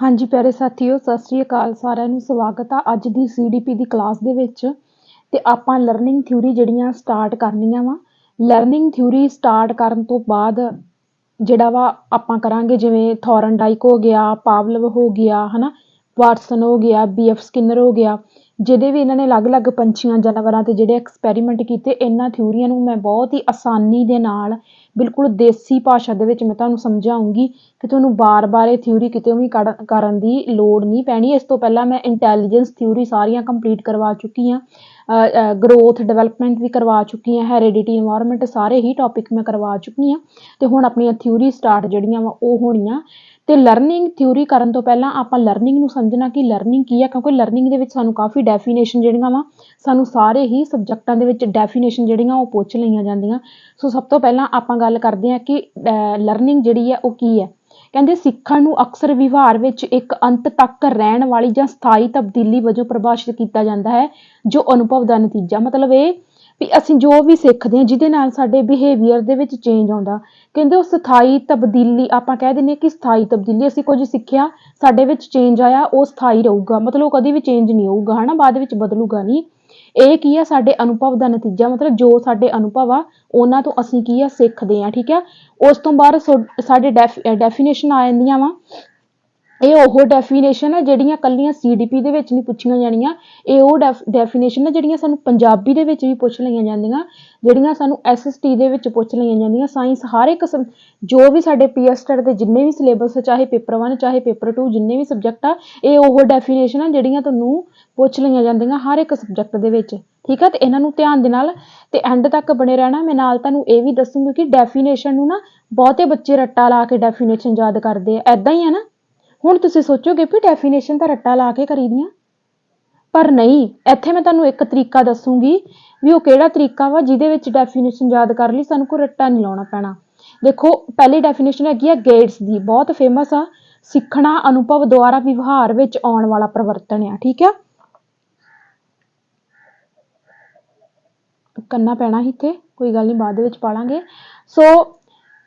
हाँ जी प्यारे साथियों, सत श्री अकाल साਰਿਆਂ ਨੂੰ ਸਵਾਗਤ ਆ ਅੱਜ ਦੀ CDP ਦੀ ਕਲਾਸ ਦੇ ਵਿੱਚ। ਤੇ ਆਪਾਂ ਲਰਨਿੰਗ ਥਿਊਰੀ ਜਿਹੜੀਆਂ ਸਟਾਰਟ ਕਰਨੀਆਂ ਵਾ। ਲਰਨਿੰਗ ਥਿਊਰੀ ਸਟਾਰਟ ਕਰਨ ਤੋਂ ਬਾਅਦ ਜਿਹੜਾ ਵਾ ਆਪਾਂ ਕਰਾਂਗੇ ਜਿਵੇਂ ਥੋਰਨਡਾਈਕ ਹੋ ਗਿਆ, ਪਾਵਲਵ ਹੋ ਗਿਆ, ਹਨਾ, ਵਾਟਸਨ ਹੋ ਗਿਆ, BF ਸਕਿਨਰ ਹੋ ਗਿਆ, ਜਿਹਦੇ ਵੀ ਇਹਨਾਂ ਨੇ ਅਲੱਗ-ਅਲੱਗ ਪੰਛੀਆਂ ਜਾਨਵਰਾਂ ਤੇ ਜਿਹੜੇ ਐਕਸਪੈਰੀਮੈਂਟ ਕੀਤੇ। ਇਹਨਾਂ ਥਿਊਰੀਆਂ ਨੂੰ ਮੈਂ ਬਹੁਤ ਹੀ ਆਸਾਨੀ ਦੇ ਨਾਲ ਬਿਲਕੁਲ ਦੇਸੀ ਭਾਸ਼ਾ ਦੇ ਵਿੱਚ ਮੈਂ ਤੁਹਾਨੂੰ ਸਮਝਾਉਂਗੀ ਕਿ ਤੁਹਾਨੂੰ ਬਾਰ-ਬਾਰ ਇਹ ਥਿਊਰੀ ਕਿਤੇ ਵੀ ਕਰਨ ਦੀ ਲੋੜ ਨਹੀਂ ਪੈਣੀ। ਇਸ ਤੋਂ ਪਹਿਲਾਂ ਮੈਂ ਇੰਟੈਲੀਜੈਂਸ ਥਿਊਰੀ ਸਾਰੀਆਂ ਕੰਪਲੀਟ ਕਰਵਾ ਚੁੱਕੀ ਹਾਂ, ਗਰੋਥ ਡਿਵੈਲਪਮੈਂਟ ਵੀ ਕਰਵਾ ਚੁੱਕੀ ਹਾਂ, ਹੈਰੀਡਿਟੀ ਇਨਵਾਇਰਨਮੈਂਟ ਸਾਰੇ ਹੀ ਟੌਪਿਕ ਮੈਂ ਕਰਵਾ ਚੁੱਕੀ ਹਾਂ। ਤੇ ਹੁਣ ਆਪਣੀਆਂ ਥਿਊਰੀ ਸਟਾਰਟ ਜਿਹੜੀਆਂ ਵਾ ਉਹ ਹੋਣੀਆਂ। ਤੇ ਲਰਨਿੰਗ ਥਿਊਰੀ ਕਰਨ ਤੋਂ ਪਹਿਲਾਂ ਆਪਾਂ ਲਰਨਿੰਗ ਨੂੰ ਸਮਝਣਾ ਕਿ ਲਰਨਿੰਗ ਕੀ ਆ, ਕਿਉਂਕਿ ਲਰਨਿੰਗ ਦੇ ਵਿੱਚ ਸਾਨੂੰ ਕਾਫੀ ਡੈਫੀਨੇਸ਼ਨ ਜਿਹੜੀਆਂ ਵਾ ਸਾਨੂੰ ਸਾਰੇ ਹੀ ਸਬਜੈਕਟਾਂ ਦੇ ਵਿੱਚ ਡੈਫੀਨੇਸ਼ਨ ਜਿਹੜੀਆਂ ਉਹ ਪੁੱਛ ਲਈਆਂ ਜਾਂਦੀਆਂ। ਸੋ ਸਭ ਤੋਂ ਪਹਿਲਾਂ ਆਪਾਂ ਗੱਲ ਕਰਦੇ ਹਾਂ ਕਿ ਲਰਨਿੰਗ ਜਿਹੜੀ ਹੈ ਉਹ ਕੀ ਹੈ। ਕਹਿੰਦੇ ਸਿੱਖਣ ਨੂੰ ਅਕਸਰ ਵਿਵਹਾਰ ਵਿੱਚ ਇੱਕ ਅੰਤ ਤੱਕ ਰਹਿਣ ਵਾਲੀ ਜਾਂ ਸਥਾਈ ਤਬਦੀਲੀ ਵਜੋਂ ਪਰਿਭਾਸ਼ਿਤ ਕੀਤਾ ਜਾਂਦਾ ਹੈ, ਜੋ ਅਨੁਭਵ ਦਾ ਨਤੀਜਾ। ਮਤਲਬ ਇਹ ਵੀ ਅਸੀਂ ਜੋ ਵੀ ਸਿੱਖਦੇ ਹਾਂ ਜਿਹਦੇ ਨਾਲ ਸਾਡੇ ਬਿਹੇਵੀਅਰ ਦੇ ਵਿੱਚ ਚੇਂਜ ਆਉਂਦਾ, ਕਹਿੰਦੇ ਉਹ ਸਥਾਈ ਤਬਦੀਲੀ ਆਪਾਂ ਕਹਿ ਦਿੰਦੇ ਹਾਂ ਕਿ ਸਥਾਈ ਤਬਦੀਲੀ। ਅਸੀਂ ਕੁਝ ਸਿੱਖਿਆ, ਸਾਡੇ ਵਿੱਚ ਚੇਂਜ ਆਇਆ, ਉਹ ਸਥਾਈ ਰਹੂਗਾ, ਮਤਲਬ ਉਹ ਕਦੀ ਵੀ ਚੇਂਜ ਨਹੀਂ ਹੋਊਗਾ, ਹਨਾ, ਬਾਅਦ ਵਿੱਚ ਬਦਲੂਗਾ ਨਹੀਂ। ਇਹ ਕੀ ਆ, ਸਾਡੇ ਅਨੁਭਵ ਦਾ ਨਤੀਜਾ, ਮਤਲਬ ਜੋ ਸਾਡੇ ਅਨੁਭਵ ਆ ਉਹਨਾਂ ਤੋਂ ਅਸੀਂ ਕੀ ਆ ਸਿੱਖਦੇ ਹਾਂ। ਠੀਕ ਆ, ਉਸ ਤੋਂ ਬਾਅਦ ਸਾਡੇ ਡੈਫੀਨੇਸ਼ਨ ਆ ਜਾਂਦੀਆਂ ਵਾ। ਇਹ ਉਹ ਡੈਫੀਨੇਸ਼ਨ ਆ ਜਿਹੜੀਆਂ ਕੱਲੀਆਂ CDP ਦੇ ਵਿੱਚ ਨਹੀਂ ਪੁੱਛੀਆਂ ਜਾਣੀਆਂ। ਇਹ ਉਹ ਡੈਫੀਨੇਸ਼ਨ ਆ ਜਿਹੜੀਆਂ ਸਾਨੂੰ ਪੰਜਾਬੀ ਦੇ ਵਿੱਚ ਵੀ ਪੁੱਛ ਲਈਆਂ ਜਾਂਦੀਆਂ, ਜਿਹੜੀਆਂ ਸਾਨੂੰ SST ਦੇ ਵਿੱਚ ਪੁੱਛ ਲਈਆਂ ਜਾਂਦੀਆਂ। ਸਾਇੰਸ ਹਰ ਇੱਕ ਜੋ ਵੀ ਸਾਡੇ PSTET ਦੇ ਜਿੰਨੇ ਵੀ ਸਿਲੇਬਸ, ਚਾਹੇ ਪੇਪਰ 1 ਚਾਹੇ ਪੇਪਰ 2, ਜਿੰਨੇ ਵੀ ਸਬਜੈਕਟ ਆ, ਇਹ ਉਹ ਡੈਫੀਨੇਸ਼ਨ ਆ ਜਿਹੜੀਆਂ ਤੁਹਾਨੂੰ ਪੁੱਛ ਲਈਆਂ ਜਾਂਦੀਆਂ ਹਰ ਇੱਕ ਸਬਜੈਕਟ ਦੇ ਵਿੱਚ। ਠੀਕ ਆ, ਤੇ ਇਹਨਾਂ ਨੂੰ ਧਿਆਨ ਦੇ ਨਾਲ ਤੇ ਐਂਡ ਤੱਕ ਬਣੇ ਰਹਿਣਾ। ਮੈਂ ਨਾਲ ਤੁਹਾਨੂੰ ਇਹ ਵੀ ਦੱਸੂਗੀ ਕਿ ਡੈਫੀਨੇਸ਼ਨ ਨੂੰ ਨਾ ਬਹੁਤੇ ਬੱਚੇ ਰੱਟਾ ਲਾ ਕੇ ਡੈਫੀਨੇਸ਼ਨ ਯਾਦ ਕਰਦੇ ਆ, ਏਦਾਂ ਹੀ ਆ ਨਾ। ਹੁਣ ਤੁਸੀਂ ਸੋਚੋਗੇ ਵੀ ਡੈਫੀਨੇਸ਼ਨ ਤਾਂ ਰੱਟਾ ਲਾ ਕੇ ਕਰੀ ਦੀਆਂ, ਪਰ ਨਹੀਂ। ਇੱਥੇ ਮੈਂ ਤੁਹਾਨੂੰ ਇੱਕ ਤਰੀਕਾ ਦੱਸੂਗੀ ਵੀ ਉਹ ਕਿਹੜਾ ਤਰੀਕਾ ਵਾ ਜਿਹਦੇ ਵਿੱਚ ਡੈਫੀਨੇਸ਼ਨ ਯਾਦ ਕਰ ਲਈ ਸਾਨੂੰ ਕੋਈ ਰੱਟਾ ਨਹੀਂ ਲਾਉਣਾ ਪੈਣਾ। ਦੇਖੋ, ਪਹਿਲੀ ਡੈਫੀਨੇਸ਼ਨ ਹੈਗੀ ਆ ਗੇਟਸ ਦੀ, ਬਹੁਤ ਫੇਮਸ ਆ। ਸਿੱਖਣਾ ਅਨੁਭਵ ਦੁਆਰਾ ਵਿਵਹਾਰ ਵਿੱਚ ਆਉਣ ਵਾਲਾ ਪਰਿਵਰਤਨ ਆ। ਠੀਕ ਆ, ਕਰਨਾ ਪੈਣਾ ਸੀ ਇੱਥੇ, ਕੋਈ ਗੱਲ ਨਹੀਂ, ਬਾਅਦ ਦੇ ਵਿੱਚ ਪਾ ਲਾਂਗੇ। ਸੋ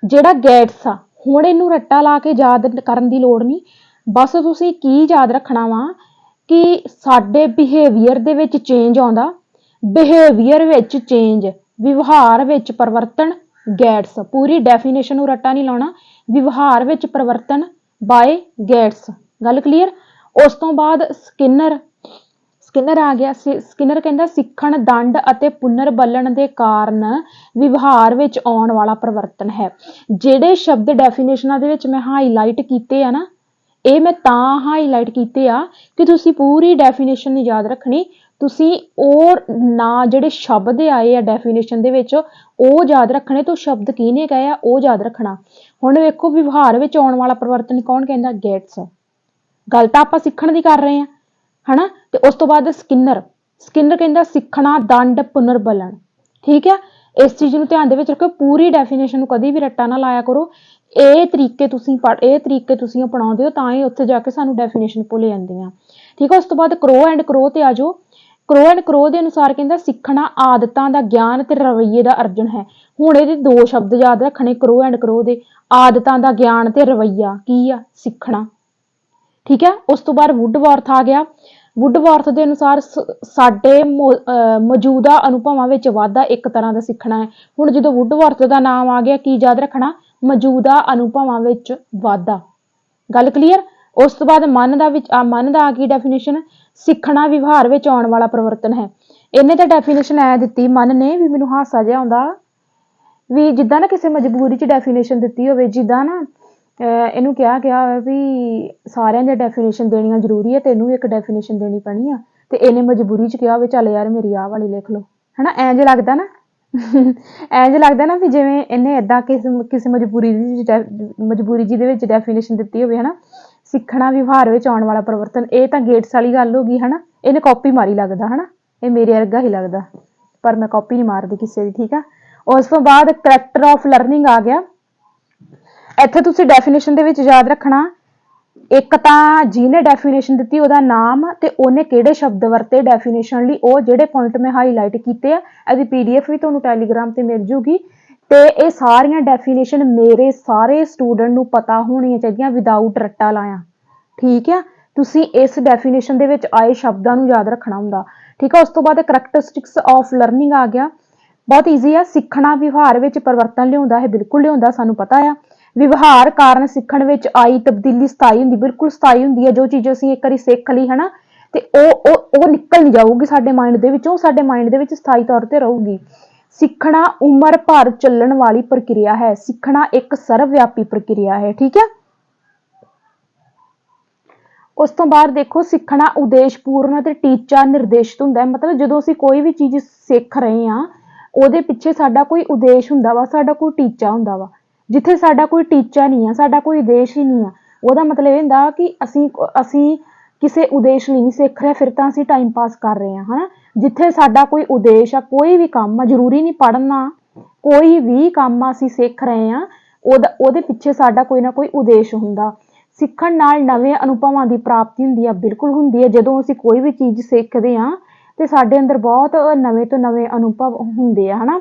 ਜਿਹੜਾ ਗੇਟਸ ਆ, ਹੁਣ ਇਹਨੂੰ ਰੱਟਾ ਲਾ ਕੇ ਯਾਦ ਕਰਨ ਦੀ ਲੋੜ ਨਹੀਂ। ਬਸ ਤੁਸੀਂ ਕੀ ਯਾਦ ਰੱਖਣਾ ਵਾ ਕਿ ਸਾਡੇ ਬਿਹੇਵੀਅਰ ਦੇ ਵਿੱਚ ਚੇਂਜ ਆਉਂਦਾ, ਬਿਹੇਵੀਅਰ ਵਿੱਚ ਚੇਂਜ, ਵਿਵਹਾਰ ਵਿੱਚ ਪਰਿਵਰਤਨ, ਗੇਟਸ। ਪੂਰੀ ਡੈਫੀਨੇਸ਼ਨ ਨੂੰ ਰੱਟਾ ਨਹੀਂ ਲਾਉਣਾ, ਵਿਵਹਾਰ ਵਿੱਚ ਪਰਿਵਰਤਨ ਬਾਏ ਗੇਟਸ। ਗੱਲ ਕਲੀਅਰ। ਉਸ ਤੋਂ ਬਾਅਦ ਸਕਿਨਰ ਆ ਗਿਆ। ਸਕਿਨਰ ਕਹਿੰਦਾ ਸਿੱਖਣ, ਦੰਡ ਅਤੇ ਪੁਨਰਬਲਣ ਦੇ ਕਾਰਨ ਵਿਵਹਾਰ ਵਿੱਚ ਆਉਣ ਵਾਲਾ ਪਰਿਵਰਤਨ ਹੈ। ਜਿਹੜੇ ਸ਼ਬਦ ਡੈਫੀਨੇਸ਼ਨਾਂ ਦੇ ਵਿੱਚ ਮੈਂ ਹਾਈਲਾਈਟ ਕੀਤੇ ਆ ਨਾ, ਇਹ ਮੈਂ ਤਾਂ ਹਾਈਲਾਈਟ ਕੀਤੇ ਆ ਕਿ ਤੁਸੀਂ ਪੂਰੀ ਡੈਫੀਨੇਸ਼ਨ ਨਹੀਂ ਯਾਦ ਰੱਖਣੀ, ਤੁਸੀਂ ਉਹ ਨਾ ਜਿਹੜੇ ਸ਼ਬਦ ਆਏ ਆ ਡੈਫੀਨੇਸ਼ਨ ਦੇ ਵਿੱਚ ਉਹ ਯਾਦ ਰੱਖਣੇ, ਤੋਂ ਸ਼ਬਦ ਕਿਹਨੇ ਕਹੇ ਆ ਉਹ ਯਾਦ ਰੱਖਣਾ। ਹੁਣ ਵੇਖੋ, ਵਿਵਹਾਰ ਵਿੱਚ ਆਉਣ ਵਾਲਾ ਪਰਿਵਰਤਨ ਕੌਣ ਕਹਿੰਦਾ? ਗੇਟਸ। ਗੱਲ ਤਾਂ ਆਪਾਂ ਸਿੱਖਣ ਦੀ ਕਰ ਰਹੇ ਹਾਂ, ਹਨਾ। ਤੇ ਉਸ ਤੋਂ ਬਾਅਦ ਸਕਿਨਰ ਕਹਿੰਦਾ ਸਿੱਖਣਾ, ਦੰਡ, ਪੁਨਰਬਲਣ। ਠੀਕ ਹੈ, ਇਸ ਚੀਜ਼ ਨੂੰ ਧਿਆਨ ਦੇ ਵਿੱਚ ਰੱਖੋ। ਪੂਰੀ ਡੈਫੀਨੇਸ਼ਨ ਨੂੰ ਕਦੀ ਵੀ ਰੱਟਾ ਨਾ ਲਾਇਆ ਕਰੋ। ਇਹ ਤਰੀਕੇ ਤੁਸੀਂ ਅਪਣਾਉਂਦੇ ਹੋ ਤਾਂ ਹੀ ਉੱਥੇ ਜਾ ਕੇ ਸਾਨੂੰ ਡੈਫੀਨੇਸ਼ਨ ਭੁੱਲ ਜਾਂਦੀਆਂ। ਠੀਕ ਹੈ, ਉਸ ਤੋਂ ਬਾਅਦ ਕਰੋ ਤੇ ਆ ਜਾਓ। ਕਰੋ ਦੇ ਅਨੁਸਾਰ ਕਹਿੰਦਾ ਸਿੱਖਣਾ ਆਦਤਾਂ ਦਾ ਗਿਆਨ ਤੇ ਰਵੱਈਏ ਦਾ ਅਰਜਨ ਹੈ। ਹੁਣ ਇਹਦੇ ਦੋ ਸ਼ਬਦ ਯਾਦ ਰੱਖਣੇ ਕਰੋ ਦੇ, ਆਦਤਾਂ ਦਾ ਗਿਆਨ ਤੇ ਰਵੱਈਆ ਕੀ ਆ? ਸਿੱਖਣਾ। ਠੀਕ ਹੈ, ਉਸ ਤੋਂ ਬਾਅਦ ਵੁੱਡਵਰਥ ਆ ਗਿਆ। ਵੁੱਡਵਰਥ ਦੇ ਅਨੁਸਾਰ ਸਾਡੇ ਮੌਜੂਦਾ ਅਨੁਭਵਾਂ ਵਿੱਚ ਵਾਧਾ ਇੱਕ ਤਰ੍ਹਾਂ ਦਾ ਸਿੱਖਣਾ ਹੈ। ਹੁਣ ਜਦੋਂ ਵੁੱਡਵਰਥ ਦਾ ਨਾਮ ਆ ਗਿਆ, ਕੀ ਯਾਦ ਰੱਖਣਾ? ਮੌਜੂਦਾ ਅਨੁਭਵਾਂ ਵਿੱਚ ਵਾਧਾ। ਗੱਲ ਕਲੀਅਰ। ਉਸ ਤੋਂ ਬਾਅਦ ਮਨ ਦਾ ਆ ਗਈ ਡੈਫੀਨੇਸ਼ਨ, ਸਿੱਖਣਾ ਵਿਵਹਾਰ ਵਿੱਚ ਆਉਣ ਵਾਲਾ ਪਰਿਵਰਤਨ ਹੈ। ਇਹਨੇ ਤਾਂ ਡੈਫੀਨੇਸ਼ਨ ਐ ਦਿੱਤੀ ਮਨ ਨੇ, ਵੀ ਮੈਨੂੰ ਹਾਸਾ ਜਿਹਾ ਆਉਂਦਾ ਵੀ ਜਿੱਦਾਂ ਨਾ ਕਿਸੇ ਮਜਬੂਰੀ 'ਚ ਡੈਫੀਨੇਸ਼ਨ ਦਿੱਤੀ ਹੋਵੇ, ਜਿੱਦਾਂ ਨਾ ਇਹਨੂੰ ਕਿਹਾ ਗਿਆ ਹੋਵੇ ਵੀ ਸਾਰਿਆਂ ਦੀਆਂ ਡੈਫੀਨੇਸ਼ਨ ਦੇਣੀਆਂ ਜ਼ਰੂਰੀ ਹੈ, ਤੈਨੂੰ ਵੀ ਇੱਕ ਡੈਫੀਨੇਸ਼ਨ ਦੇਣੀ ਪੈਣੀ ਆ, ਤੇ ਇਹਨੇ ਮਜਬੂਰੀ 'ਚ ਕਿਹਾ ਹੋਵੇ ਚੱਲ ਯਾਰ ਮੇਰੀ ਆਹ ਵਾਲੀ ਲਿਖ ਲਓ, ਹਨਾ। ਇੰਝ ਲੱਗਦਾ ਨਾ ਵੀ ਜਿਵੇਂ ਇਹਨੇ ਏਦਾਂ ਕਿਸੇ ਮਜਬੂਰੀ ਜੀ ਦੇ ਵਿੱਚ ਡੈਫੀਨੇਸ਼ਨ ਦਿੱਤੀ ਹੋਵੇ, ਹਨਾ। ਸਿੱਖਣਾ ਵਿਵਹਾਰ ਵਿੱਚ ਆਉਣ ਵਾਲਾ ਪਰਿਵਰਤਨ, ਇਹ ਤਾਂ ਗੇਟਸ ਵਾਲੀ ਗੱਲ ਹੋ ਗਈ, ਹਨਾ। ਇਹਨੇ ਕਾਪੀ ਮਾਰੀ ਲੱਗਦਾ, ਹਨਾ। ਇਹ ਮੇਰੇ ਵਰਗਾ ਹੀ ਲੱਗਦਾ, ਪਰ ਮੈਂ ਕਾਪੀ ਨਹੀਂ ਮਾਰਦੀ ਕਿਸੇ ਦੀ। ਠੀਕ ਆ, ਉਸ ਤੋਂ ਬਾਅਦ ਕਰੈਕਟਰ ਆਫ ਲਰਨਿੰਗ ਆ ਗਿਆ। ਇੱਥੇ ਤੁਸੀਂ ਡੈਫੀਨੇਸ਼ਨ ਦੇ ਵਿੱਚ ਯਾਦ ਰੱਖਣਾ, ਇੱਕ ਤਾਂ ਜਿਹਨੇ ਡੈਫੀਨੇਸ਼ਨ ਦਿੱਤੀ ਉਹਦਾ ਨਾਮ ਤੇ ਉਹਨੇ ਕਿਹੜੇ ਸ਼ਬਦ ਵਰਤੇ ਡੈਫੀਨੇਸ਼ਨ ਲਈ, ਉਹ ਜਿਹੜੇ ਪੁਆਇੰਟ ਮੈਂ ਹਾਈਲਾਈਟ ਕੀਤੇ ਆ। ਇਹਦੀ PDF ਵੀ ਤੁਹਾਨੂੰ ਟੈਲੀਗ੍ਰਾਮ ਤੇ ਮਿਲ ਜੂਗੀ। ਤੇ ਇਹ ਸਾਰੀਆਂ ਡੈਫੀਨੇਸ਼ਨ ਮੇਰੇ ਸਾਰੇ ਸਟੂਡੈਂਟ ਨੂੰ ਪਤਾ ਹੋਣੀਆਂ ਚਾਹੀਦੀਆਂ ਵਿਦਆਊਟ ਰੱਟਾ ਲਾਇਆ। ਠੀਕ ਹੈ। ਤੁਸੀਂ ਇਸ ਡੈਫੀਨੇਸ਼ਨ ਦੇ ਵਿੱਚ ਆਏ ਸ਼ਬਦਾਂ ਨੂੰ ਯਾਦ ਰੱਖਣਾ ਹੁੰਦਾ। ਠੀਕ ਹੈ। ਉਸ ਤੋਂ ਬਾਅਦ ਕਰੈਕਟਰਿਸਟਿਕਸ ਆਫ ਲਰਨਿੰਗ ਆ ਗਿਆ। ਬਹੁਤ ਈਜ਼ੀ ਆ। ਸਿੱਖਣਾ ਵਿਵਹਾਰ ਵਿੱਚ ਪਰਿਵਰਤਨ ਲਿਆਉਂਦਾ ਹੈ, ਬਿਲਕੁਲ ਲਿਆਉਂਦਾ, ਸਾਨੂੰ ਪਤਾ ਆ। ਵਿਵਹਾਰ ਕਾਰਨ ਸਿੱਖਣ ਵਿੱਚ ਆਈ ਤਬਦੀਲੀ ਸਥਾਈ ਹੁੰਦੀ, ਬਿਲਕੁਲ ਸਥਾਈ ਹੁੰਦੀ ਹੈ। ਜੋ ਚੀਜ਼ ਅਸੀਂ ਇੱਕ ਵਾਰੀ ਸਿੱਖ ਲਈ ਹੈ ਨਾ, ਤੇ ਉਹ ਨਿਕਲ ਨਹੀਂ ਜਾਊਗੀ ਸਾਡੇ ਮਾਈਂਡ ਦੇ ਵਿੱਚੋਂ, ਸਾਡੇ ਮਾਈਂਡ ਦੇ ਵਿੱਚ ਸਥਾਈ ਤੌਰ ਤੇ ਰਹੂਗੀ। ਸਿੱਖਣਾ ਉਮਰ ਭਰ ਚੱਲਣ ਵਾਲੀ ਪ੍ਰਕਿਰਿਆ ਹੈ। ਸਿੱਖਣਾ ਇੱਕ ਸਰਵ ਵਿਆਪੀ ਪ੍ਰਕਿਰਿਆ ਹੈ। ਠੀਕ ਹੈ। ਉਸ ਤੋਂ ਬਾਅਦ ਦੇਖੋ, ਸਿੱਖਣਾ ਉਦੇਸ਼ਪੂਰਨ ਅਤੇ ਟੀਚਾ ਨਿਰਦੇਸ਼ਿਤ ਹੁੰਦਾ ਹੈ। ਮਤਲਬ ਜਦੋਂ ਅਸੀਂ ਕੋਈ ਵੀ ਚੀਜ਼ ਸਿੱਖ ਰਹੇ ਹਾਂ, ਉਹਦੇ ਪਿੱਛੇ ਸਾਡਾ ਕੋਈ ਉਦੇਸ਼ ਹੁੰਦਾ ਵਾ, ਸਾਡਾ ਕੋਈ ਟੀਚਾ ਹੁੰਦਾ ਵਾ। ਜਿੱਥੇ ਸਾਡਾ ਕੋਈ ਟੀਚਾ ਨਹੀਂ ਆ, ਸਾਡਾ ਕੋਈ ਉਦੇਸ਼ ਹੀ ਨਹੀਂ ਆ, ਉਹਦਾ ਮਤਲਬ ਇਹ ਹੁੰਦਾ ਕਿ ਅਸੀਂ ਕਿਸੇ ਉਦੇਸ਼ ਲਈ ਨਹੀਂ ਸਿੱਖ ਰਹੇ, ਫਿਰ ਤਾਂ ਅਸੀਂ ਟਾਈਮ ਪਾਸ ਕਰ ਰਹੇ ਹਾਂ, ਹਨਾ। ਜਿੱਥੇ ਸਾਡਾ ਕੋਈ ਉਦੇਸ਼ ਆ, ਕੋਈ ਵੀ ਕੰਮ ਆ, ਜ਼ਰੂਰੀ ਨਹੀਂ ਪੜ੍ਹਨਾ, ਕੋਈ ਵੀ ਕੰਮ ਆ ਅਸੀਂ ਸਿੱਖ ਰਹੇ ਹਾਂ, ਉਹਦੇ ਪਿੱਛੇ ਸਾਡਾ ਕੋਈ ਨਾ ਕੋਈ ਉਦੇਸ਼ ਹੁੰਦਾ। ਸਿੱਖਣ ਨਾਲ ਨਵੇਂ ਅਨੁਭਵਾਂ ਦੀ ਪ੍ਰਾਪਤੀ ਹੁੰਦੀ ਆ, ਬਿਲਕੁਲ ਹੁੰਦੀ ਹੈ। ਜਦੋਂ ਅਸੀਂ ਕੋਈ ਵੀ ਚੀਜ਼ ਸਿੱਖਦੇ ਹਾਂ ਤੇ ਸਾਡੇ ਅੰਦਰ ਬਹੁਤ ਨਵੇਂ ਤੋਂ ਨਵੇਂ ਅਨੁਭਵ ਹੁੰਦੇ ਆ, ਹਨਾ।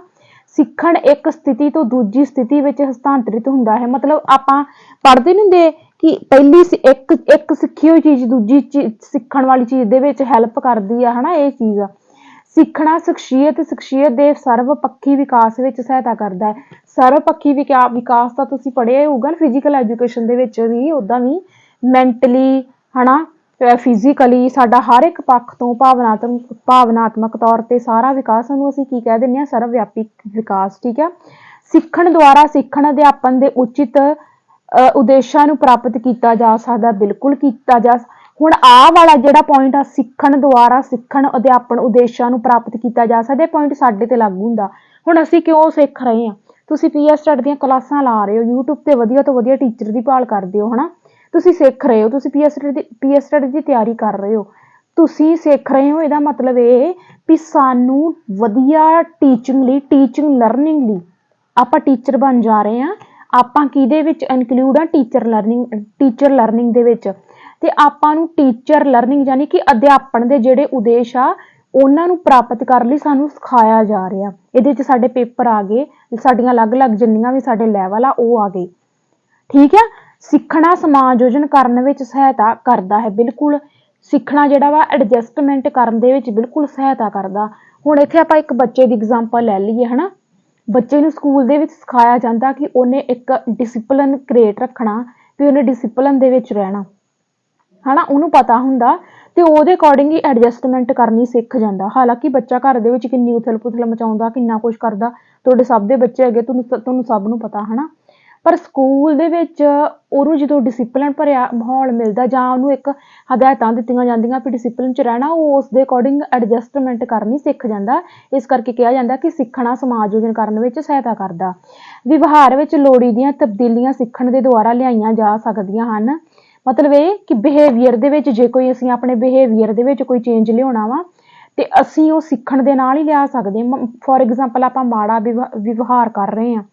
ਸਿੱਖਣ ਇੱਕ ਸਥਿਤੀ ਤੋਂ ਦੂਜੀ ਸਥਿਤੀ ਵਿੱਚ ਹਸਤਾਂਤਰਿਤ ਹੁੰਦਾ ਹੈ। ਮਤਲਬ ਆਪਾਂ ਪੜ੍ਹਦੇ ਨਹੀਂ ਹੁੰਦੇ ਕਿ ਪਹਿਲੀ ਇੱਕ ਸਿੱਖੀ ਹੋਈ ਚੀਜ਼ ਦੂਜੀ ਸਿੱਖਣ ਵਾਲੀ ਚੀਜ਼ ਦੇ ਵਿੱਚ ਹੈਲਪ ਕਰਦੀ ਆ, ਹਨਾ। ਇਹ ਚੀਜ਼ ਆ। ਸਿੱਖਣਾ ਸ਼ਖਸੀਅਤ ਦੇ ਸਰਵ ਪੱਖੀ ਵਿਕਾਸ ਵਿੱਚ ਸਹਾਇਤਾ ਕਰਦਾ ਹੈ। ਸਰਵ ਪੱਖੀ ਵਿਕਾਸ ਤਾਂ ਤੁਸੀਂ ਪੜ੍ਹਿਆ ਹੋਊਗਾ ਫਿਜ਼ੀਕਲ ਐਜੂਕੇਸ਼ਨ ਦੇ ਵਿੱਚ ਵੀ, ਉੱਦਾਂ ਵੀ ਮੈਂਟਲੀ, ਹਨਾ, ਫਿਜ਼ੀਕਲੀ, ਸਾਡਾ ਹਰ ਇੱਕ ਪੱਖ ਤੋਂ ਭਾਵਨਾਤਮਕ ਤੌਰ ਤੇ ਸਾਰਾ ਵਿਕਾਸ, ਉਹਨੂੰ ਅਸੀਂ ਕੀ ਕਹਿ ਦਿੰਦੇ ਹਾਂ, ਸਰਵ ਵਿਆਪੀ ਵਿਕਾਸ। ਠੀਕ ਹੈ। ਸਿੱਖਣ ਦੁਆਰਾ ਸਿੱਖਣ ਅਧਿਆਪਨ ਦੇ ਉਚਿਤ ਉਦੇਸ਼ਾਂ ਨੂੰ ਪ੍ਰਾਪਤ ਕੀਤਾ ਜਾ ਸਕਦਾ, ਬਿਲਕੁਲ ਕੀਤਾ ਜਾ। ਹੁਣ ਆਹ ਵਾਲਾ ਜਿਹੜਾ ਪੁਆਇੰਟ ਆ, ਸਿੱਖਣ ਦੁਆਰਾ ਸਿੱਖਣ ਅਧਿਆਪਨ ਉਦੇਸ਼ਾਂ ਨੂੰ ਪ੍ਰਾਪਤ ਕੀਤਾ ਜਾ ਸਕਦਾ, ਇਹ ਪੁਆਇੰਟ ਸਾਡੇ ਤੇ ਲਾਗੂ ਹੁੰਦਾ। ਹੁਣ ਅਸੀਂ ਕਿਉਂ ਸਿੱਖ ਰਹੇ ਹਾਂ? ਤੁਸੀਂ ਪੀਐਸ ਸਟੱਡੀ ਦੀਆਂ ਕਲਾਸਾਂ ਲਾ ਰਹੇ ਹੋ, ਯੂਟਿਊਬ ਤੇ ਵਧੀਆ ਤੋਂ ਵਧੀਆ ਟੀਚਰ ਦੀ ਭਾਲ ਕਰਦੇ ਹੋ, ਹਨਾ। ਤੁਸੀਂ ਸਿੱਖ ਰਹੇ ਹੋ, ਤੁਸੀਂ ਪੀਐਸ ਸਟੱਡੀ ਦੀ ਤਿਆਰੀ ਕਰ ਰਹੇ ਹੋ, ਤੁਸੀਂ ਸਿੱਖ ਰਹੇ ਹੋ। ਇਹਦਾ ਮਤਲਬ ਇਹ ਵੀ ਸਾਨੂੰ ਵਧੀਆ ਟੀਚਿੰਗ ਲਰਨਿੰਗ ਲਈ ਆਪਾਂ ਟੀਚਰ ਬਣ ਜਾ ਰਹੇ ਹਾਂ। ਆਪਾਂ ਕਿਹਦੇ ਵਿੱਚ ਇਨਕਲੂਡ ਆ? ਟੀਚਰ ਲਰਨਿੰਗ ਦੇ ਵਿੱਚ। ਤੇ ਆਪਾਂ ਨੂੰ ਟੀਚਰ ਲਰਨਿੰਗ ਯਾਨੀ ਕਿ ਅਧਿਆਪਨ ਦੇ ਜਿਹੜੇ ਉਦੇਸ਼ ਆ, ਉਹਨਾਂ ਨੂੰ ਪ੍ਰਾਪਤ ਕਰਨ ਲਈ ਸਾਨੂੰ ਸਿਖਾਇਆ ਜਾ ਰਿਹਾ। ਇਹਦੇ 'ਚ ਸਾਡੇ ਪੇਪਰ ਆ ਗਏ, ਸਾਡੀਆਂ ਅਲੱਗ-ਅਲੱਗ ਜਿੰਨੀਆਂ ਵੀ ਸਾਡੇ ਲੈਵਲ ਆ, ਉਹ ਆ ਗਏ। ਠੀਕ ਹੈ। ਸਿੱਖਣਾ ਸਮਾਯੋਜਨ ਕਰਨ ਵਿੱਚ ਸਹਾਇਤਾ ਕਰਦਾ ਹੈ, ਬਿਲਕੁਲ। ਸਿੱਖਣਾ ਜਿਹੜਾ ਵਾ ਐਡਜਸਟਮੈਂਟ ਕਰਨ ਦੇ ਵਿੱਚ ਬਿਲਕੁਲ ਸਹਾਇਤਾ ਕਰਦਾ। ਹੁਣ ਇੱਥੇ ਆਪਾਂ ਇੱਕ ਬੱਚੇ ਦੀ ਐਗਜ਼ਾਮਪਲ ਲੈ ਲਈਏ, ਹਨਾ। ਬੱਚੇ ਨੂੰ ਸਕੂਲ ਦੇ ਵਿੱਚ ਸਿਖਾਇਆ ਜਾਂਦਾ ਕਿ ਉਹਨੇ ਇੱਕ ਡਿਸਿਪਲਿਨ ਕ੍ਰੀਏਟ ਰੱਖਣਾ, ਵੀ ਉਹਨੇ ਡਿਸਿਪਲਿਨ ਦੇ ਵਿੱਚ ਰਹਿਣਾ, ਹਨਾ। ਉਹਨੂੰ ਪਤਾ ਹੁੰਦਾ ਤੇ ਉਹਦੇ ਅਕੋਰਡਿੰਗ ਹੀ ਐਡਜਸਟਮੈਂਟ ਕਰਨੀ ਸਿੱਖ ਜਾਂਦਾ। ਹਾਲਾਂਕਿ ਬੱਚਾ ਘਰ ਦੇ ਵਿੱਚ ਕਿੰਨੀ ਉਥਲ ਪੁਥਲ ਮਚਾਉਂਦਾ, ਕਿੰਨਾ ਕੁਛ ਕਰਦਾ, ਤੁਹਾਡੇ ਸਭ ਦੇ ਬੱਚੇ ਹੈਗੇ, ਤੁਹਾਨੂੰ ਸਭ ਨੂੰ ਪਤਾ, ਹਨਾ। ਪਰ ਸਕੂਲ ਦੇ ਵਿੱਚ ਉਹਨੂੰ ਜਦੋਂ ਡਿਸਿਪਲਿਨ ਭਰਿਆ ਮਾਹੌਲ ਮਿਲਦਾ, ਜਾਂ ਉਹਨੂੰ ਇੱਕ ਹਦਾਇਤਾਂ ਦਿੱਤੀਆਂ ਜਾਂਦੀਆਂ ਵੀ ਡਿਸਿਪਲਿਨ 'ਚ ਰਹਿਣਾ, ਉਹ ਉਸ ਦੇ ਅਕੋਰਡਿੰਗ ਐਡਜਸਟਮੈਂਟ ਕਰਨੀ ਸਿੱਖ ਜਾਂਦਾ। ਇਸ ਕਰਕੇ ਕਿਹਾ ਜਾਂਦਾ ਕਿ ਸਿੱਖਣਾ ਸਮਾਯੋਜਨ ਕਰਨ ਵਿੱਚ ਸਹਾਇਤਾ ਕਰਦਾ। ਵਿਵਹਾਰ ਵਿੱਚ ਲੋੜੀਂਦੀਆਂ ਤਬਦੀਲੀਆਂ ਸਿੱਖਣ ਦੇ ਦੁਆਰਾ ਲਿਆਈਆਂ ਜਾ ਸਕਦੀਆਂ ਹਨ। ਮਤਲਬ ਇਹ ਕਿ ਬਿਹੇਵੀਅਰ ਦੇ ਵਿੱਚ, ਜੇ ਕੋਈ ਅਸੀਂ ਆਪਣੇ ਬਿਹੇਵੀਅਰ ਦੇ ਵਿੱਚ ਕੋਈ ਚੇਂਜ ਲਿਆਉਣਾ ਵਾ, ਤੇ ਅਸੀਂ ਉਹ ਸਿੱਖਣ ਦੇ ਨਾਲ ਹੀ ਲਿਆ ਸਕਦੇ ਹਾਂ। ਫੋਰ ਐਗਜ਼ਾਮਪਲ, ਆਪਾਂ ਮਾੜਾ ਵਿਵਹਾਰ ਕਰ ਰਹੇ ਹਾਂ,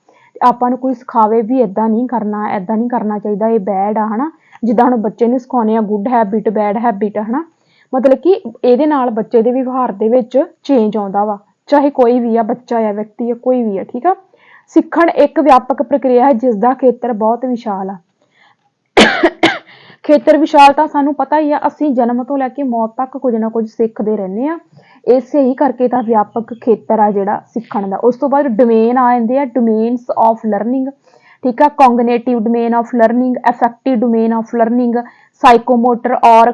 ਆਪਾਂ ਨੂੰ ਕੋਈ ਸਿਖਾਵੇ ਵੀ ਇੱਦਾਂ ਨਹੀਂ ਕਰਨਾ ਚਾਹੀਦਾ, ਇਹ ਬੈਡ ਆ, ਹਨਾ। ਜਿੱਦਾਂ ਹੁਣ ਬੱਚੇ ਨੂੰ ਸਿਖਾਉਂਦੇ ਆ ਗੁੱਡ ਹੈਬਿਟ, ਬੈਡ ਹੈਬਿਟ, ਹਨਾ। ਮਤਲਬ ਕਿ ਇਹਦੇ ਨਾਲ ਬੱਚੇ ਦੇ ਵਿਵਹਾਰ ਦੇ ਵਿੱਚ ਚੇਂਜ ਆਉਂਦਾ ਵਾ, ਚਾਹੇ ਕੋਈ ਵੀ ਆ, ਬੱਚਾ ਆ, ਵਿਅਕਤੀ ਆ, ਕੋਈ ਵੀ ਆ। ਠੀਕ ਆ। ਸਿੱਖਣ ਇੱਕ ਵਿਆਪਕ ਪ੍ਰਕਿਰਿਆ ਹੈ ਜਿਸ ਦਾ ਖੇਤਰ ਬਹੁਤ ਵਿਸ਼ਾਲ ਆ। ਖੇਤਰ ਵਿਸ਼ਾਲ ਤਾਂ ਸਾਨੂੰ ਪਤਾ ਹੀ ਆ, ਅਸੀਂ ਜਨਮ ਤੋਂ ਲੈ ਕੇ ਮੌਤ ਤੱਕ ਕੁਝ ਨਾ ਕੁਝ ਸਿੱਖਦੇ ਰਹਿੰਦੇ ਆ। ਇਸੇ ਹੀ ਕਰਕੇ ਤਾਂ ਵਿਆਪਕ ਖੇਤਰ ਆ ਜਿਹੜਾ ਸਿੱਖਣ ਦਾ। ਉਸ ਤੋਂ ਬਾਅਦ ਡੋਮੇਨ ਆ ਜਾਂਦੇ ਆ, ਡੋਮੇਨਸ ਆਫ ਲਰਨਿੰਗ। ਠੀਕ ਆ। Cognitive domain of learning, affective domain of learning, psychomotor ਔਰ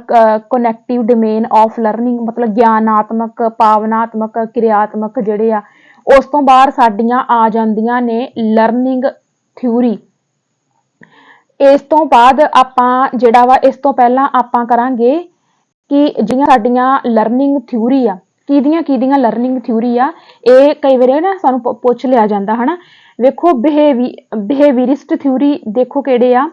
ਕੋਨੈਕਟਿਵ ਡੋਮੇਨ ਆਫ ਲਰਨਿੰਗ। ਮਤਲਬ ਗਿਆਨਾਤਮਕ, ਭਾਵਨਾਤਮਕ, ਕਿਰਿਆਤਮਕ ਜਿਹੜੇ ਆ। ਉਸ ਤੋਂ ਬਾਅਦ ਸਾਡੀਆਂ ਆ ਜਾਂਦੀਆਂ ਨੇ ਲਰਨਿੰਗ ਥਿਊਰੀ। ਇਸ ਤੋਂ ਬਾਅਦ ਆਪਾਂ ਜਿਹੜਾ ਵਾ, ਇਸ ਤੋਂ ਪਹਿਲਾਂ ਆਪਾਂ ਕਰਾਂਗੇ ਕਿ ਜਿਹੜੀਆਂ ਸਾਡੀਆਂ ਲਰਨਿੰਗ ਥਿਊਰੀ ਆ, ਕਿਹਦੀਆਂ ਲਰਨਿੰਗ ਥਿਊਰੀ ਆ, ਇਹ ਕਈ ਵਾਰੀ ਨਾ ਸਾਨੂੰ ਪੁੱਛ ਲਿਆ ਜਾਂਦਾ, ਹਨਾ। ਵੇਖੋ, ਬਿਹੇਵੀਰਿਸਟ ਥਿਊਰੀ ਦੇਖੋ ਕਿਹੜੇ ਆ,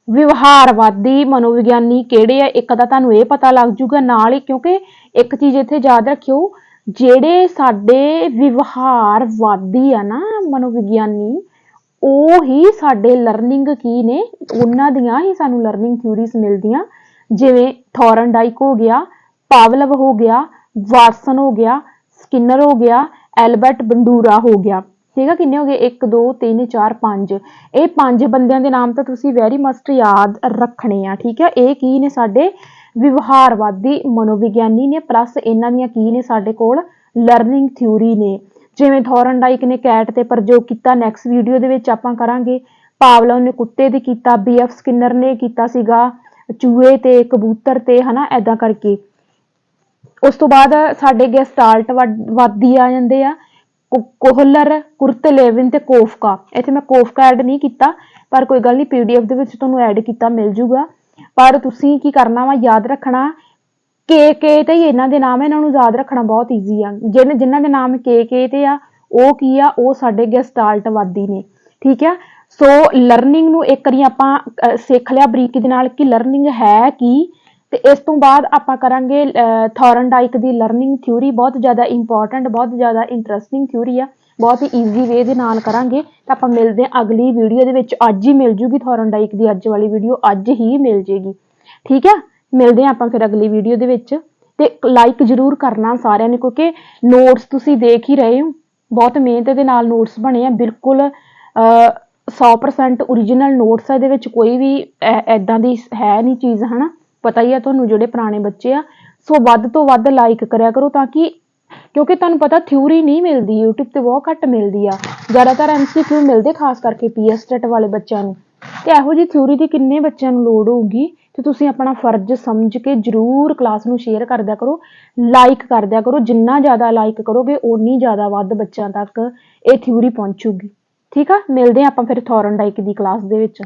ਵਿਵਹਾਰਵਾਦੀ ਮਨੋਵਿਗਿਆਨੀ ਕਿਹੜੇ ਆ, ਇੱਕ ਤਾਂ ਤੁਹਾਨੂੰ ਇਹ ਪਤਾ ਲੱਗ ਜੂਗਾ ਨਾਲ ਹੀ। ਕਿਉਂਕਿ ਇੱਕ ਚੀਜ਼ ਇੱਥੇ ਯਾਦ ਰੱਖਿਓ, ਜਿਹੜੇ ਸਾਡੇ ਵਿਵਹਾਰਵਾਦੀ ਆ ਨਾ ਮਨੋਵਿਗਿਆਨੀ, ਉਹ ਹੀ ਸਾਡੇ ਲਰਨਿੰਗ ਕੀ ਨੇ, ਉਹਨਾਂ ਦੀਆਂ ਹੀ ਸਾਨੂੰ ਲਰਨਿੰਗ ਥਿਊਰੀਜ਼ ਮਿਲਦੀਆਂ। ਜਿਵੇਂ ਥੋਰਨਡਾਈਕ ਹੋ ਗਿਆ, ਪਾਵਲਵ ਹੋ ਗਿਆ, ਵਾਟਸਨ ਹੋ ਗਿਆ, ਸਕਿਨਰ ਹੋ ਗਿਆ, ਐਲਬਰਟ ਬੰਡੂਰਾ ਹੋ ਗਿਆ। ठीक है। किन्ने हो गए 1 2 3 4 5। ये 5 बंदियां दे नाम तो तुसी वेरी मस्ट याद रखने आ, ठीक है। ये की ने साडे विवहारवादी मनोविज्ञानी ने, प्लस इन्हां दियां की ने साडे कोल लर्निंग थ्योरी ने। जिवें थॉर्नडाइक ने कैट ते प्रयोग किया, नैक्सट वीडियो दे विच आपां करांगे। पावलोव ने कुत्ते ते कीता, BF स्किनर ने कीता सीगा चूहे ते कबूतर ते, है ना, ऐदां करके। उस तो बाद साडे गेस्टाल्ट वादी आ जांदे आ, कोहलर, कुर्तलेविन ते कोफका। इत्थे मैं कोफका ऐड नहीं किया, पर कोई गल नहीं, PDF दे विच तुहानूं ऐड किया मिल जूगा। पर तुसीं की करना वा, याद रखना के ते ही इन्हां दे नाम है, इन्हां नूं याद रखना बहुत ईजी आ। जिन्हां दे नाम के ते आ, ਉਹ ਕੀ ਆ, ਉਹ ਸਾਡੇ ਗੈਸਟਾਲਟਵਾਦੀ ਨੇ, ਠੀਕ ਆ। ਸੋ ਲਰਨਿੰਗ ਨੂੰ ਇੱਕ ਵਾਰੀ ਆਪਾਂ ਸਿੱਖ ਲਿਆ ਬਰੀਕੀ ਦੇ ਨਾਲ ਕਿ ਲਰਨਿੰਗ ਹੈ ਕੀ, ਤੇ ਇਸ ਤੋਂ ਬਾਅਦ ਆਪਾਂ ਕਰਾਂਗੇ ਥੋਰਨਡਾਈਕ ਦੀ ਲਰਨਿੰਗ ਥਿਊਰੀ। ਬਹੁਤ ਜ਼ਿਆਦਾ ਇੰਪੋਰਟੈਂਟ, ਬਹੁਤ ਜ਼ਿਆਦਾ ਇੰਟਰਸਟਿੰਗ ਥਿਊਰੀ ਆ, ਬਹੁਤ ਹੀ ਈਜ਼ੀ ਵੇ ਦੇ ਨਾਲ ਕਰਾਂਗੇ। ਤਾਂ ਆਪਾਂ ਮਿਲਦੇ ਹਾਂ ਅਗਲੀ ਵੀਡੀਓ ਦੇ ਵਿੱਚ। ਅੱਜ ਹੀ ਮਿਲ ਜੂਗੀ ਥੋਰਨਡਾਈਕ ਦੀ ਅੱਜ ਵਾਲੀ ਵੀਡੀਓ, ਅੱਜ ਹੀ ਮਿਲ ਜੇਗੀ, ਠੀਕ ਆ। ਮਿਲਦੇ ਹਾਂ ਆਪਾਂ ਫਿਰ ਅਗਲੀ ਵੀਡੀਓ ਦੇ ਵਿੱਚ, ਤੇ ਲਾਈਕ ਜ਼ਰੂਰ ਕਰਨਾ ਸਾਰਿਆਂ ਨੇ, ਕਿਉਂਕਿ ਨੋਟਸ ਤੁਸੀਂ ਦੇਖ ਹੀ ਰਹੇ ਹੋ, ਬਹੁਤ ਮਿਹਨਤ ਦੇ ਨਾਲ ਨੋਟਸ ਬਣੇ ਆ, ਬਿਲਕੁਲ 100% ਓਰੀਜਨਲ ਨੋਟਸ ਆ। ਇਹਦੇ ਵਿੱਚ ਕੋਈ ਵੀ ਐਦਾਂ ਦੀ ਹੈ ਨਹੀਂ ਚੀਜ਼, ਹੈ ਨਾ। ਪਤਾ ਹੀ ਆ ਤੁਹਾਨੂੰ ਜਿਹੜੇ ਪੁਰਾਣੇ ਬੱਚੇ ਆ। ਸੋ ਵੱਧ ਤੋਂ ਵੱਧ ਲਾਈਕ ਕਰਿਆ ਕਰੋ, ਤਾਂ ਕਿ, ਕਿਉਂਕਿ ਤੁਹਾਨੂੰ ਪਤਾ ਥਿਊਰੀ ਨਹੀਂ ਮਿਲਦੀ YouTube ਤੇ, ਬਹੁਤ ਘੱਟ ਮਿਲਦੀ ਆ। ਜ਼ਿਆਦਾਤਰ MCQ ਮਿਲਦੇ, ਖਾਸ ਕਰਕੇ PSTET ਵਾਲੇ ਬੱਚਿਆਂ ਨੂੰ। ਤੇ ਇਹੋ ਜਿਹੀ ਥਿਊਰੀ ਦੀ ਕਿੰਨੇ ਬੱਚਿਆਂ ਨੂੰ ਲੋੜ ਹੋਊਗੀ, ਤੇ ਤੁਸੀਂ ਆਪਣਾ ਫਰਜ਼ ਸਮਝ ਕੇ ਜ਼ਰੂਰ ਕਲਾਸ ਨੂੰ ਸ਼ੇਅਰ ਕਰ ਦਿਆ ਕਰੋ, ਲਾਈਕ ਕਰ ਦਿਆ ਕਰੋ। ਜਿੰਨਾ ਜ਼ਿਆਦਾ ਲਾਈਕ ਕਰੋਗੇ ਓਨੀ ਜ਼ਿਆਦਾ ਵੱਧ ਬੱਚਿਆਂ ਤੱਕ ਇਹ ਥਿਊਰੀ ਪਹੁੰਚੂਗੀ, ਠੀਕ ਆ। ਮਿਲਦੇ ਹਾਂ ਆਪਾਂ ਫਿਰ ਥੋਰਨਡਾਈਕ ਦੀ ਕਲਾਸ ਦੇ ਵਿੱਚ।